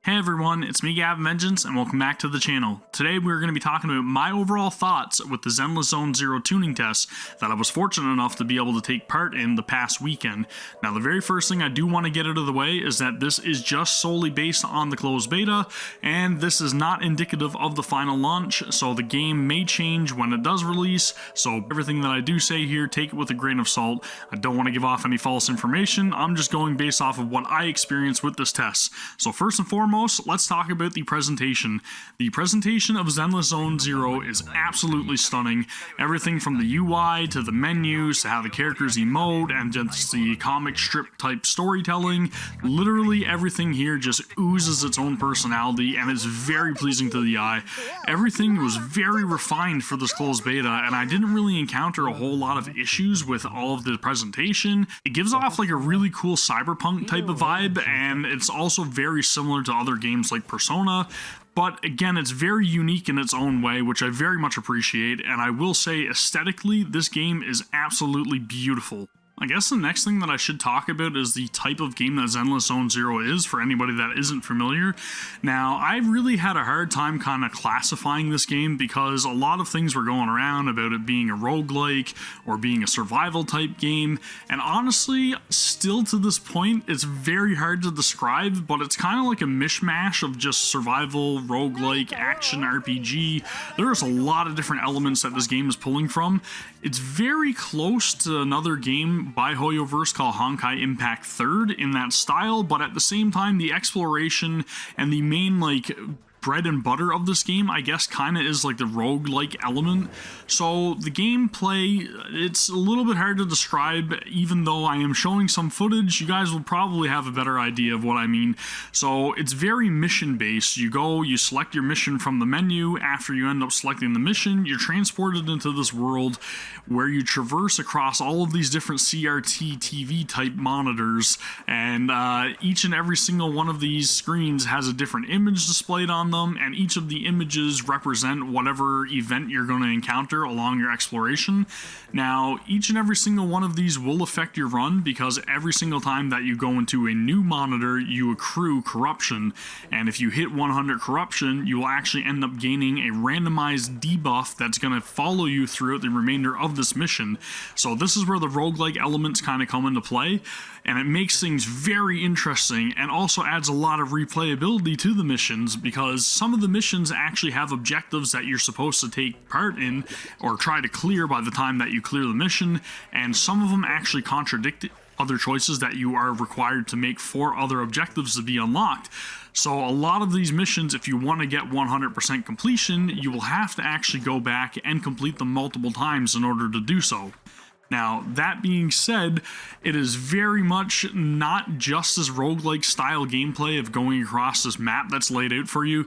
Hey everyone, it's me Gavin Vengeance and welcome back to the channel. Today we're going to be talking about my overall thoughts with the Zenless Zone Zero tuning test that I was fortunate enough to be able to take part in the past weekend. Now the very first thing I do want to get out of the way is that this is just solely based on the closed beta, and this is not indicative of the final launch, so the game may change when it does release, so everything that I do say here, take it with a grain of salt. I don't want to give off any false information, I'm just going based off of what I experienced with this test. So first and foremost, let's talk about the presentation. The presentation of Zenless Zone Zero is absolutely stunning. Everything from the UI to the menus to how the characters emote and just the comic strip type storytelling. Literally everything here just oozes its own personality and is very pleasing to the eye. Everything was very refined for this closed beta, and I didn't really encounter a whole lot of issues with all of the presentation. It gives off like a really cool cyberpunk type of vibe, and it's also very similar to other games like Persona, but again, it's very unique in its own way, which I very much appreciate, and I will say aesthetically, this game is absolutely beautiful. I guess the next thing that I should talk about is the type of game that Zenless Zone Zero is, for anybody that isn't familiar. Now, I really had a hard time kind of classifying this game because a lot of things were going around about it being a roguelike or being a survival type game, and honestly, still to this point, it's very hard to describe, but it's kind of like a mishmash of just survival, roguelike, action RPG. There's a lot of different elements that this game is pulling from. It's very close to another game by HoYoverse called Honkai Impact 3rd in that style, but at the same time, the exploration and the main bread and butter of this game, I guess, kind of is like the roguelike element. So the gameplay, it's a little bit hard to describe, even though I am showing some footage. You guys will probably have a better idea of what I mean. So it's very mission based. You go, you select your mission from the menu. After you end up selecting the mission, you're transported into this world where you traverse across all of these different CRT TV type monitors, and each and every single one of these screens has a different image displayed on them, and each of the images represent whatever event you're going to encounter along your exploration. Now, each and every single one of these will affect your run, because every single time that you go into a new monitor, you accrue corruption, and if you hit 100 corruption, you will actually end up gaining a randomized debuff that's going to follow you throughout the remainder of this mission. So this is where the roguelike elements kind of come into play, and it makes things very interesting and also adds a lot of replayability to the missions, because some of the missions actually have objectives that you're supposed to take part in or try to clear by the time that you clear the mission, and some of them actually contradict other choices that you are required to make for other objectives to be unlocked. So a lot of these missions, if you want to get 100% completion, you will have to actually go back and complete them multiple times in order to do so. Now, that being said, it is very much not just this roguelike style gameplay of going across this map that's laid out for you,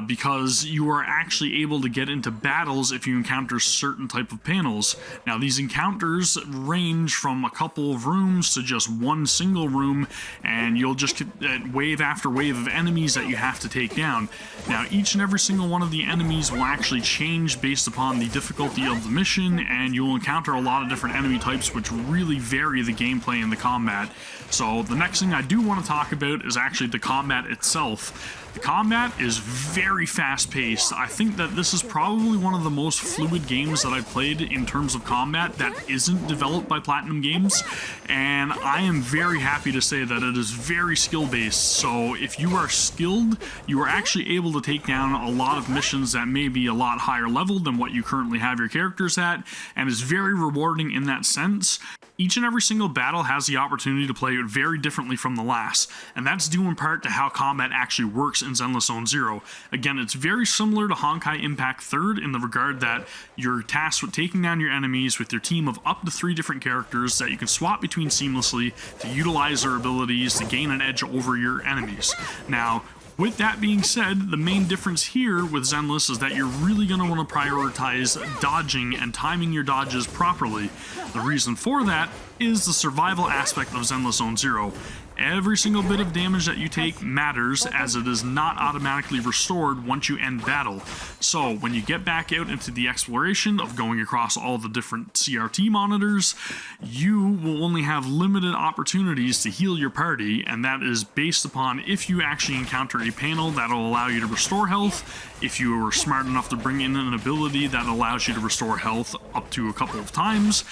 because you are actually able to get into battles if you encounter certain type of panels. Now, these encounters range from a couple of rooms to just one single room, and you'll just get wave after wave of enemies that you have to take down. Now, each and every single one of the enemies will actually change based upon the difficulty of the mission, and you'll encounter a lot of different enemy types which really vary the gameplay and the combat. So the next thing I do want to talk about is actually the combat itself. The combat is very fast-paced. I think that this is probably one of the most fluid games that I've played in terms of combat that isn't developed by Platinum Games, and I am very happy to say that it is very skill-based. So if you are skilled, you are actually able to take down a lot of missions that may be a lot higher level than what you currently have your characters at, and is very rewarding in that sense. Each and every single battle has the opportunity to play it very differently from the last, and that's due in part to how combat actually works in Zenless Zone Zero. Again, it's very similar to Honkai Impact 3rd in the regard that you're tasked with taking down your enemies with your team of up to 3 different characters that you can swap between seamlessly to utilize their abilities to gain an edge over your enemies. Now, with that being said, the main difference here with Zenless is that you're really going to want to prioritize dodging and timing your dodges properly. The reason for that is the survival aspect of Zenless Zone Zero. Every single bit of damage that you take matters, as it is not automatically restored once you end battle. So when you get back out into the exploration of going across all the different CRT monitors, you will only have limited opportunities to heal your party, and that is based upon if you actually encounter a panel that will allow you to restore health, if you were smart enough to bring in an ability that allows you to restore health up to a couple of times,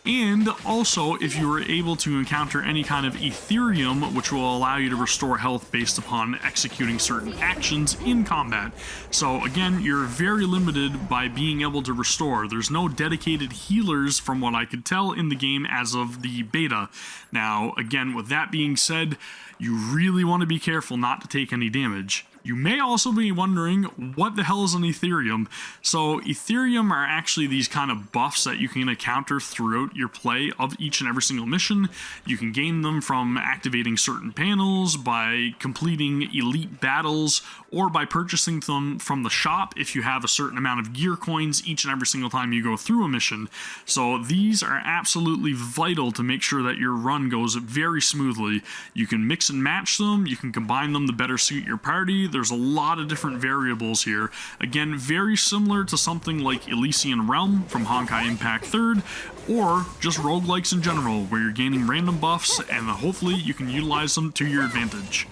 and also if you were able to encounter any kind of Ethereum, which will allow you to restore health based upon executing certain actions in combat. So again, you're very limited by being able to restore. There's no dedicated healers from what I could tell in the game as of the beta. Now, again, with that being said, you really want to be careful not to take any damage. You may also be wondering, what the hell is an Ethereum? So Ethereum are actually these kind of buffs that you can encounter throughout your play of each and every single mission. You can gain them from activating certain panels, by completing elite battles, or by purchasing them from the shop if you have a certain amount of gear coins each and every single time you go through a mission. So these are absolutely vital to make sure that your run goes very smoothly. You can mix and match them, you can combine them to better suit your party. There's a lot of different variables here. Again, very similar to something like Elysian Realm from Honkai Impact 3rd, or just roguelikes in general, where you're gaining random buffs and hopefully you can utilize them to your advantage.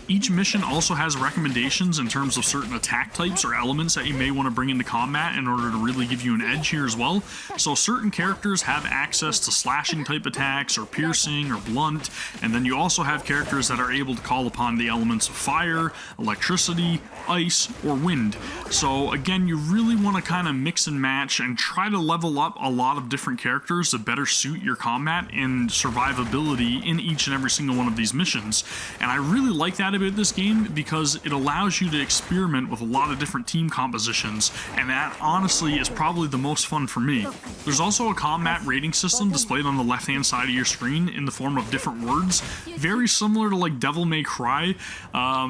Each mission also has recommendations in terms of certain attack types or elements that you may want to bring into combat in order to really give you an edge here as well. So certain characters have access to slashing type attacks or piercing or blunt, and then you also have characters that are able to call upon the elements of fire, electricity, ice, or wind. So again, you really want to kind of mix and match and try to level up a lot of different characters to better suit your combat and survivability in each and every single one of these missions. And I really like that about this game because it allows you to experiment with a lot of different team compositions, and that honestly is probably the most fun for me. There's also a combat rating system displayed on the left hand side of your screen in the form of different words, very similar to like Devil May Cry,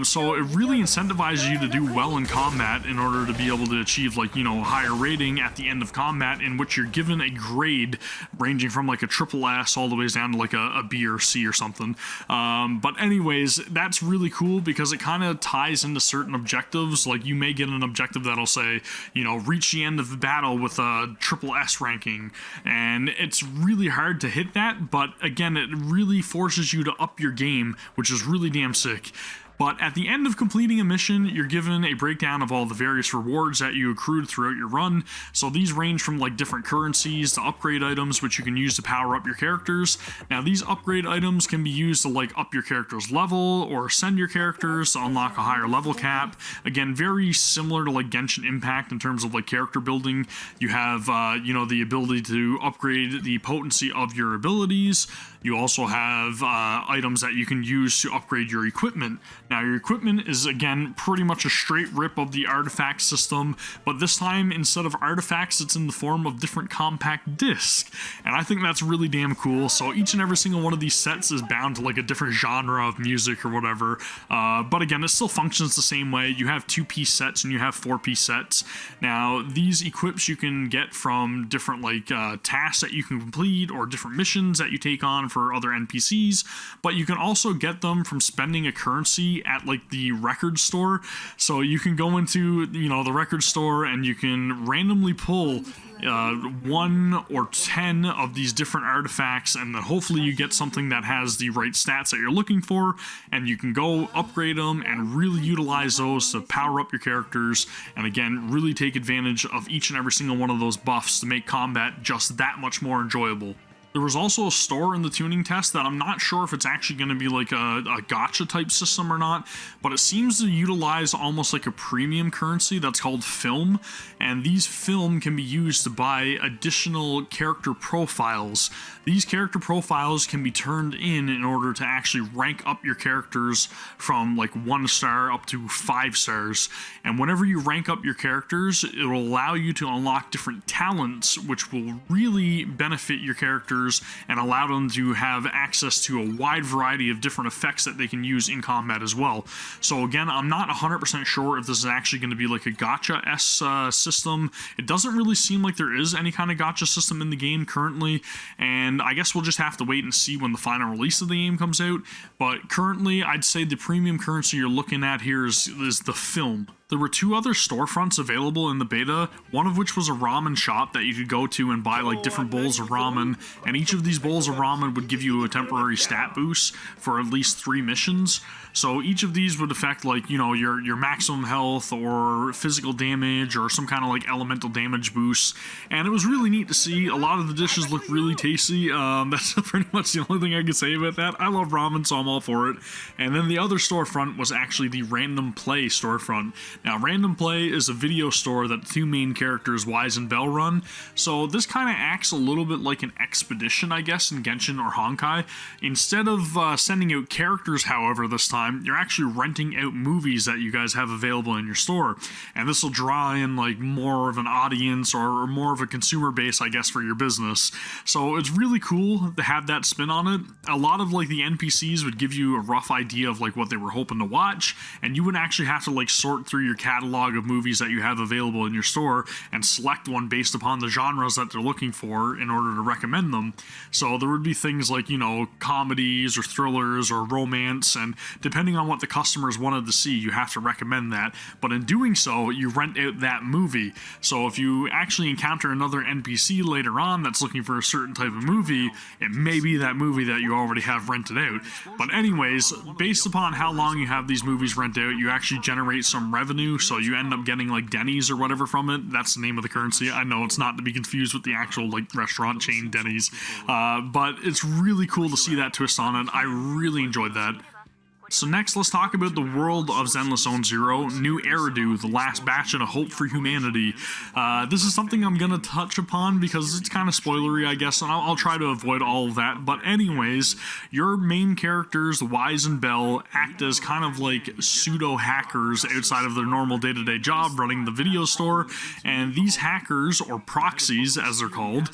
so it really incentivizes you to do well in combat in order to be able to achieve, like, you know, a higher rating at the end of combat, in which you're given a grade ranging from like a triple S all the way down to like a B or C or something. But anyways, that's really cool because it kind of ties into certain objectives. Like, you may get an objective that'll say, you know, reach the end of the battle with a triple S ranking, and it's really hard to hit that, but again, it really forces you to up your game, which is really damn sick. But at the end of completing a mission, you're given a breakdown of all the various rewards that you accrued throughout your run. So these range from like different currencies to upgrade items, which you can use to power up your characters. Now, these upgrade items can be used to like up your character's level or ascend your characters to unlock a higher level cap. Again, very similar to like Genshin Impact in terms of like character building. You have, you know, the ability to upgrade the potency of your abilities. You also have items that you can use to upgrade your equipment. Now, your equipment is, again, pretty much a straight rip of the artifact system, but this time, instead of artifacts, it's in the form of different compact discs, and I think that's really damn cool. So each and every single one of these sets is bound to like a different genre of music or whatever, but again, it still functions the same way. You have 2-piece sets and you have 4-piece sets. Now, these equips you can get from different like tasks that you can complete or different missions that you take on for other NPCs, but you can also get them from spending a currency at like the record store. So you can go into, you know, the record store and you can randomly pull 1 or 10 of these different artifacts, and then hopefully you get something that has the right stats that you're looking for, and you can go upgrade them and really utilize those to power up your characters, and again, really take advantage of each and every single one of those buffs to make combat just that much more enjoyable. There was also a store in the tuning test that I'm not sure if it's actually going to be like a gacha type system or not, but it seems to utilize almost like a premium currency that's called film, and these film can be used to buy additional character profiles. These character profiles can be turned in order to actually rank up your characters from like 1 star up to 5 stars, and whenever you rank up your characters, it will allow you to unlock different talents which will really benefit your characters characters and allow them to have access to a wide variety of different effects that they can use in combat as well. So again, I'm not 100% sure if this is actually going to be like a gacha system. It doesn't really seem like there is any kind of gacha system in the game currently, and I guess we'll just have to wait and see when the final release of the game comes out. But currently, I'd say the premium currency you're looking at here is the film. There were 2 other storefronts available in the beta, one of which was a ramen shop that you could go to and buy like different bowls of ramen, and each of these bowls of ramen would give you a temporary stat boost for at least 3 missions. So each of these would affect like, you know, your maximum health or physical damage or some kind of like elemental damage boost. And it was really neat to see. A lot of the dishes look really tasty. That's pretty much the only thing I can say about that. I love ramen, so I'm all for it. And then the other storefront was actually the Random Play storefront. Now, Random Play is a video store that the 2 main characters, Wise and Bell, run. So this kind of acts a little bit like an expedition, I guess, in Genshin or Honkai. Instead of sending out characters, however, this time, you're actually renting out movies that you guys have available in your store. And this will draw in like more of an audience or more of a consumer base, I guess, for your business. So it's really cool to have that spin on it. A lot of like the NPCs would give you a rough idea of like what they were hoping to watch, and you would actually have to like sort through your catalog of movies that you have available in your store and select one based upon the genres that they're looking for in order to recommend them. So there would be things like, you know, comedies or thrillers or romance, and depending on what the customers wanted to see, you have to recommend that. But in doing so, you rent out that movie. So if you actually encounter another NPC later on that's looking for a certain type of movie, it may be that movie that you already have rented out. But anyways, based upon how long you have these movies rented out, you actually generate some revenue, so you end up getting like Denny's or whatever from it. That's the name of the currency. I know it's not to be confused with the actual like restaurant chain Denny's, but it's really cool to see that twist on it. I really enjoyed that. So next, let's talk about the world of Zenless Zone Zero, New Eridu, the last bastion of hope for humanity. This is something I'm going to touch upon because it's kind of spoilery, I guess, and I'll try to avoid all of that. But anyways, your main characters, Wise and Bell, act as kind of like pseudo-hackers outside of their normal day-to-day job running the video store, and these hackers, or proxies as they're called,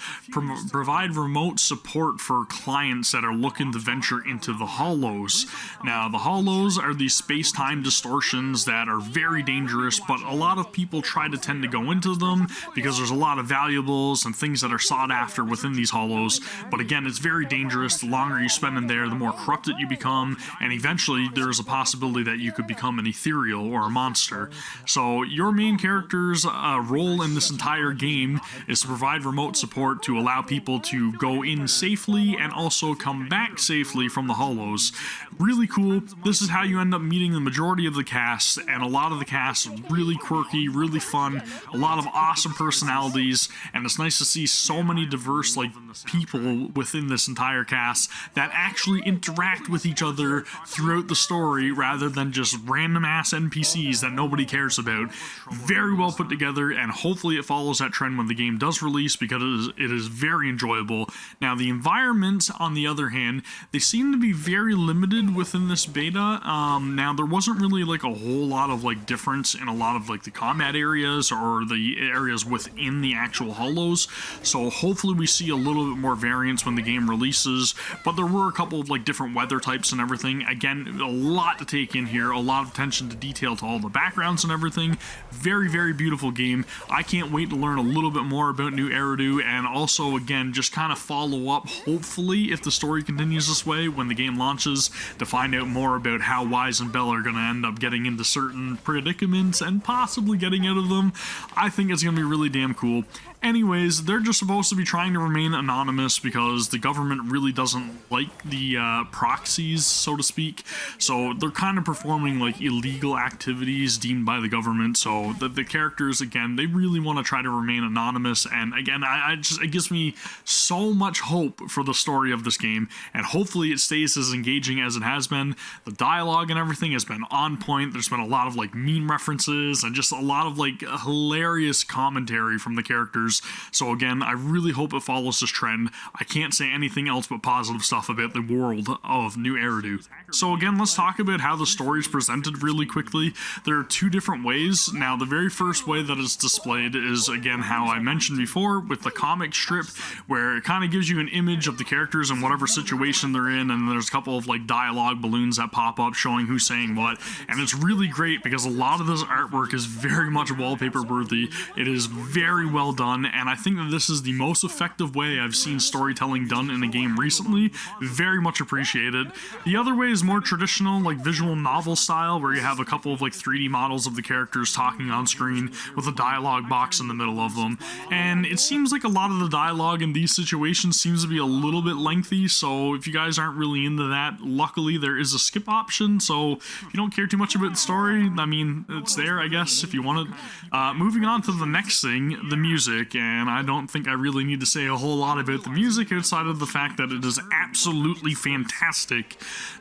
provide remote support for clients that are looking to venture into the Hollows. Now, the Hollows are these space-time distortions that are very dangerous, but a lot of people tend to go into them because there's a lot of valuables and things that are sought after within these Hollows. But again, it's very dangerous. The longer you spend in there, the more corrupted you become, and eventually there's a possibility that you could become an ethereal or a monster. So your main character's role in this entire game is to provide remote support to allow people to go in safely and also come back safely from the Hollows. Really cool. This is how you end up meeting the majority of the cast, and a lot of the cast are really quirky, really fun, a lot of awesome personalities, and it's nice to see so many diverse like people within this entire cast that actually interact with each other throughout the story rather than just random ass NPCs that nobody cares about. Very well put together, and hopefully it follows that trend when the game does release, because it is very enjoyable. Now the environments, on the other hand, they seem to be very limited within this beta. Now there wasn't really like a whole lot of like difference in a lot of like the combat areas or the areas within the actual Hollows, so hopefully we see a little bit more variance when the game releases. But there were a couple of like different weather types and everything. Again, a lot to take in here, a lot of attention to detail to all the backgrounds and everything. Very, very beautiful game. I can't wait to learn a little bit more about New Eridu, and also again just kind of follow up, hopefully, if the story continues this way when the game launches, to find out more about how Wise and Bell are going to end up getting into certain predicaments and possibly getting out of them. I think it's going to be really damn cool. Anyways, they're just supposed to be trying to remain anonymous because the government really doesn't like the proxies, so to speak. So they're kind of performing like illegal activities deemed by the government. So the characters, again, they really want to try to remain anonymous. And again, it gives me so much hope for the story of this game. And hopefully it stays as engaging as it has been. The dialogue and everything has been on point. There's been a lot of like meme references and just a lot of like hilarious commentary from the characters. characters. So again, I really hope it follows this trend. I can't say anything else but positive stuff about the world of New Eridu. So again, let's talk about how the story is presented really quickly. There are two different ways. Now, the very first way that it's displayed is, again, how I mentioned before, with the comic strip, where it kind of gives you an image of the characters and whatever situation they're in, and there's a couple of like dialogue balloons that pop up showing who's saying what, and it's really great because a lot of this artwork is very much wallpaper worthy. It is very well done, and I think that this is the most effective way I've seen storytelling done in a game recently. Very much appreciated. The other way is more traditional, like visual novel style, where you have a couple of like 3D models of the characters talking on screen with a dialogue box in the middle of them, and it seems like a lot of the dialogue in these situations seems to be a little bit lengthy, so if you guys aren't really into that, luckily there is a skip option, so if you don't care too much about the story, I mean, it's there, I guess, if you want it. Moving on to the next thing, the music, and I don't think I really need to say a whole lot about the music outside of the fact that it is absolutely fantastic.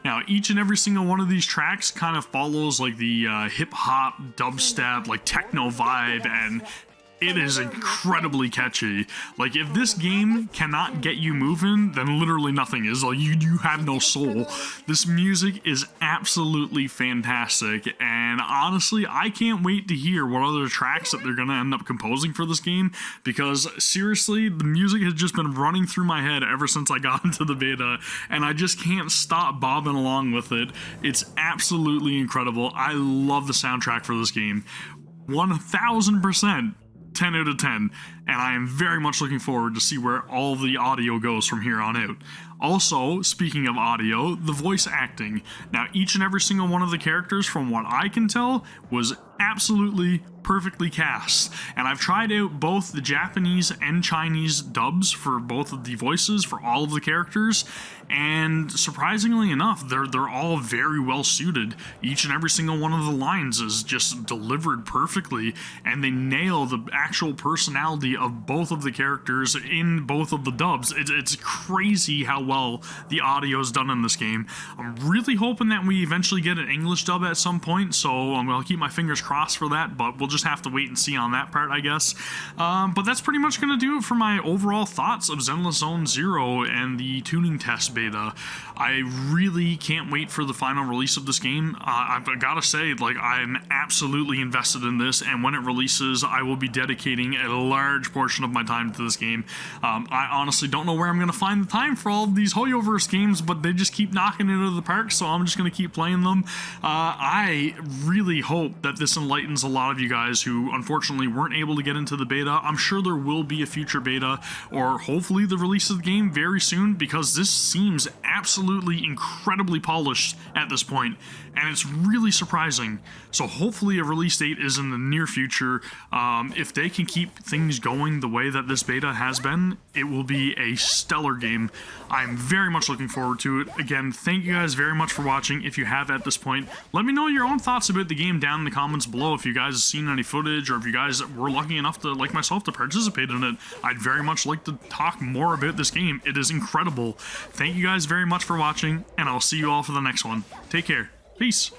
Now, each and every single one of these tracks kind of follows like the hip-hop, dubstep, like techno vibe, and it is incredibly catchy. Like, if this game cannot get you moving, then literally nothing is. Like, you have no soul. This music is absolutely fantastic, and honestly, I can't wait to hear what other tracks that they're gonna end up composing for this game, because seriously, the music has just been running through my head ever since I got into the beta, and I just can't stop bobbing along with it. It's absolutely incredible. I love the soundtrack for this game. 1000%. 10 out of 10, and I am very much looking forward to see where all the audio goes from here on out. Also, speaking of audio, the voice acting. Now, each and every single one of the characters, from what I can tell, was absolutely perfectly cast, and I've tried out both the Japanese and Chinese dubs for both of the voices for all of the characters, and surprisingly enough, they're all very well suited. Each and every single one of the lines is just delivered perfectly, and they nail the actual personality of both of the characters in both of the dubs. It's crazy how well the audio is done in this game. I'm really hoping that we eventually get an English dub at some point, so I'm gonna keep my fingers crossed for that, but we'll just have to wait and see on that part, I guess. But that's pretty much gonna do it for my overall thoughts of Zenless Zone Zero and the tuning test beta. I really can't wait for the final release of this game. I've gotta say, like, I'm absolutely invested in this, and when it releases, I will be dedicating a large portion of my time to this game. I honestly don't know where I'm gonna find the time for all of these Hoyoverse games, but they just keep knocking it out of the park, so I'm just gonna keep playing them. I really hope that this enlightens a lot of you guys who unfortunately weren't able to get into the beta. I'm sure there will be a future beta, or hopefully the release of the game very soon, because this seems absolutely incredibly polished at this point, and it's really surprising. So hopefully a release date is in the near future. If they can keep things going the way that this beta has been, it will be a stellar game. I'm very much looking forward to it. Again, thank you guys very much for watching. If you have at this point, let me know your own thoughts about the game down in the comments below. If you guys have seen any footage, or if you guys were lucky enough to, like myself, to participate in it, I'd very much like to talk more about this game. It is incredible. Thank you guys very much for watching, and I'll see you all for the next one. Take care. Peace.